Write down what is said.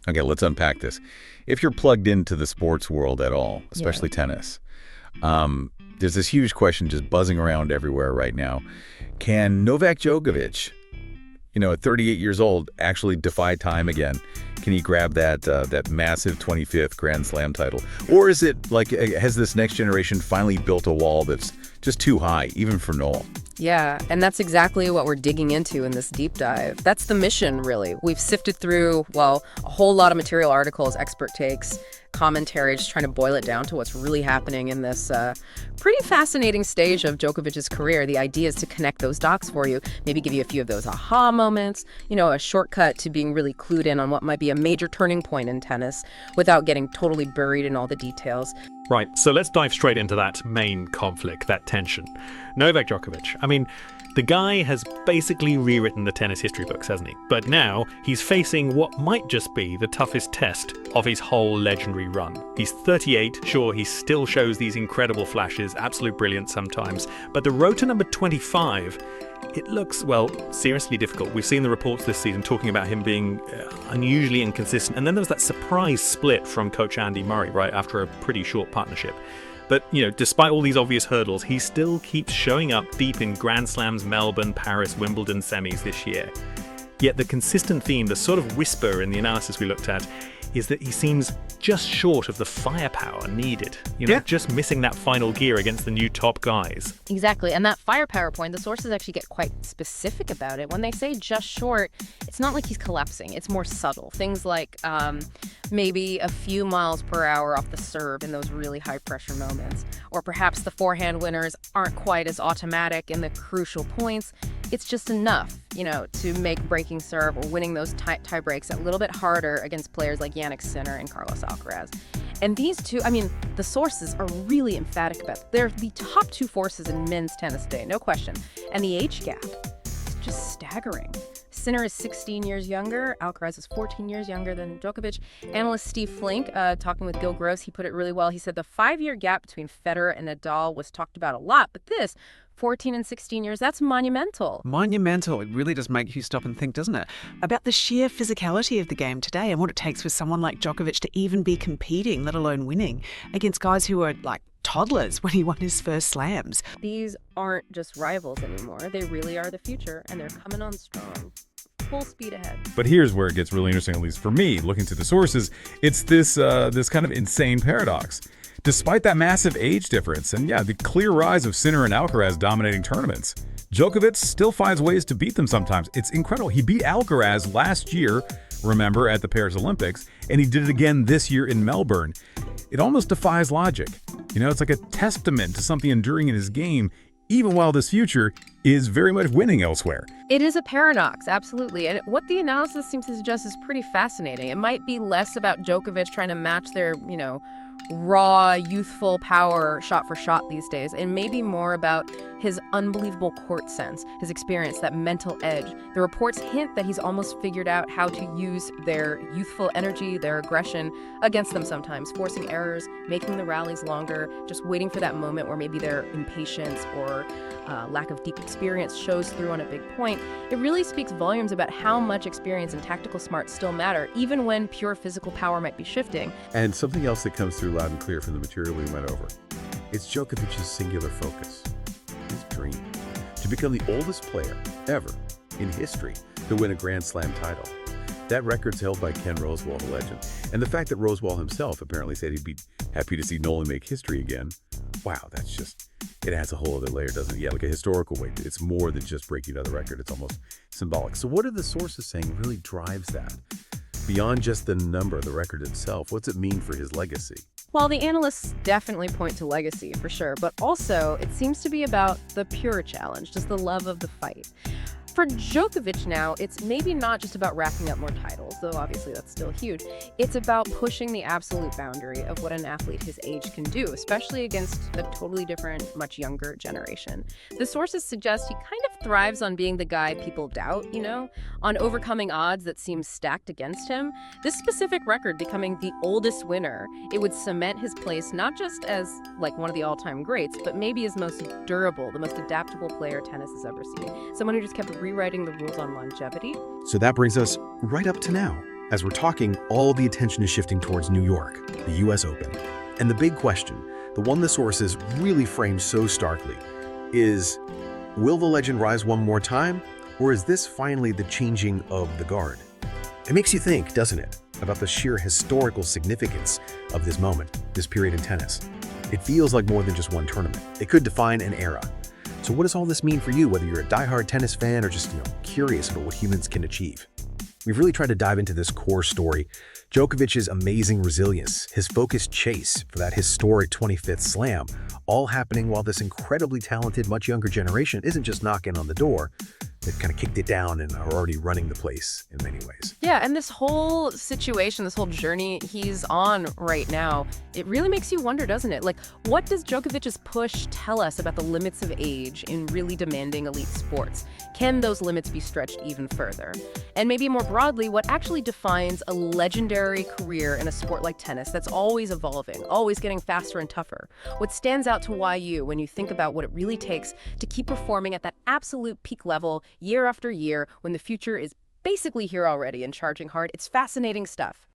Okay, let's unpack this. If you're plugged into the sports world at all, especially tennis, there's this huge question just buzzing around everywhere right now. Can Novak Djokovic, at 38 years old, actually defy time again? Can he grab that massive 25th Grand Slam title? Or is it like, has this next generation finally built a wall that's just too high, even for Noel? Yeah, and that's exactly what we're digging into in this deep dive. That's the mission, really. We've sifted through, a whole lot of material, articles, expert takes, commentary, just trying to boil it down to what's really happening in this pretty fascinating stage of Djokovic's career. The idea is to connect those dots for you, maybe give you a few of those aha moments, a shortcut to being really clued in on what might be a major turning point in tennis without getting totally buried in all the details. Right, so let's dive straight into that main conflict, that tension. Novak Djokovic. I mean, the guy has basically rewritten the tennis history books, hasn't he? But now he's facing what might just be the toughest test of his whole legendary run. He's 38, sure, he still shows these incredible flashes, absolute brilliance sometimes, but the road to number 25, it looks, seriously difficult. We've seen the reports this season talking about him being unusually inconsistent, and then there was that surprise split from coach Andy Murray, right, after a pretty short partnership. But, despite all these obvious hurdles, he still keeps showing up deep in Grand Slams, Melbourne, Paris, Wimbledon semis this year. Yet the consistent theme, the sort of whisper in the analysis we looked at, is that he seems just short of the firepower needed. Just missing that final gear against the new top guys. Exactly. And that firepower point, the sources actually get quite specific about it. When they say just short, it's not like he's collapsing. It's more subtle. Things like maybe a few miles per hour off the serve in those really high pressure moments. Or perhaps the forehand winners aren't quite as automatic in the crucial points. It's just enough, to make breaking serve or winning those tie breaks a little bit harder against players like Jannik Sinner and Carlos Alcaraz. And these two, the sources are really emphatic about it. They're the top two forces in men's tennis today, no question. And the age gap is just staggering. Sinner is 16 years younger. Alcaraz is 14 years younger than Djokovic. Analyst Steve Flink, talking with Gil Gross, he put it really well. He said the 5-year gap between Federer and Nadal was talked about a lot, but this, 14 and 16 years, that's monumental. Monumental. It really does make you stop and think, doesn't it? About the sheer physicality of the game today and what it takes for someone like Djokovic to even be competing, let alone winning, against guys who are like toddlers when he won his first slams. These aren't just rivals anymore. They really are the future, and they're coming on strong. Full speed ahead. But here's where it gets really interesting, at least for me, looking to the sources. It's this kind of insane paradox. Despite that massive age difference and, the clear rise of Sinner and Alcaraz dominating tournaments, Djokovic still finds ways to beat them sometimes. It's incredible. He beat Alcaraz last year, remember, at the Paris Olympics, and he did it again this year in Melbourne. It almost defies logic. It's like a testament to something enduring in his game, even while this future is very much winning elsewhere. It is a paradox, absolutely. And what the analysis seems to suggest is pretty fascinating. It might be less about Djokovic trying to match their, raw, youthful power shot for shot these days, and maybe more about his unbelievable court sense, his experience, that mental edge. The reports hint that he's almost figured out how to use their youthful energy, their aggression against them sometimes, forcing errors, making the rallies longer, just waiting for that moment where maybe their impatience or lack of deep experience shows through on a big point. It really speaks volumes about how much experience and tactical smarts still matter, even when pure physical power might be shifting. And something else that comes through loud and clear from the material we went over. It's Djokovic's singular focus, his dream, to become the oldest player ever in history to win a Grand Slam title. That record's held by Ken Rosewall, the legend. And the fact that Rosewall himself apparently said he'd be happy to see Nolan make history again, wow, that's just, it adds a whole other layer, doesn't it? Yeah, like a historical weight. It's more than just breaking another record. It's almost symbolic. So what are the sources saying really drives that? Beyond just the number, the record itself, what's it mean for his legacy? Well, the analysts definitely point to legacy, for sure, but also it seems to be about the pure challenge, just the love of the fight. For Djokovic now, it's maybe not just about racking up more titles, though obviously that's still huge. It's about pushing the absolute boundary of what an athlete his age can do, especially against a totally different, much younger generation. The sources suggest he kind of thrives on being the guy people doubt, on overcoming odds that seem stacked against him. This specific record becoming the oldest winner, it would cement his place not just as like one of the all-time greats, but maybe as most durable, the most adaptable player tennis has ever seen. Someone who just kept rewriting the rules on longevity. So that brings us right up to now. As we're talking, all the attention is shifting towards New York, the US Open. And the big question, the one the sources really frame so starkly, is will the legend rise one more time, or is this finally the changing of the guard? It makes you think, doesn't it, about the sheer historical significance of this moment, this period in tennis. It feels like more than just one tournament. It could define an era. So what does all this mean for you, whether you're a diehard tennis fan or just, curious about what humans can achieve? We've really tried to dive into this core story, Djokovic's amazing resilience, his focused chase for that historic 25th slam, all happening while this incredibly talented, much younger generation isn't just knocking on the door. They've kind of kicked it down and are already running the place in many ways. Yeah, and this whole situation, this whole journey he's on right now, it really makes you wonder, doesn't it? Like, what does Djokovic's push tell us about the limits of age in really demanding elite sports? Can those limits be stretched even further? And maybe more broadly, what actually defines a legendary career in a sport like tennis that's always evolving, always getting faster and tougher? What stands out to YU when you think about what it really takes to keep performing at that absolute peak level year after year when the future is basically here already and charging hard? It's fascinating stuff.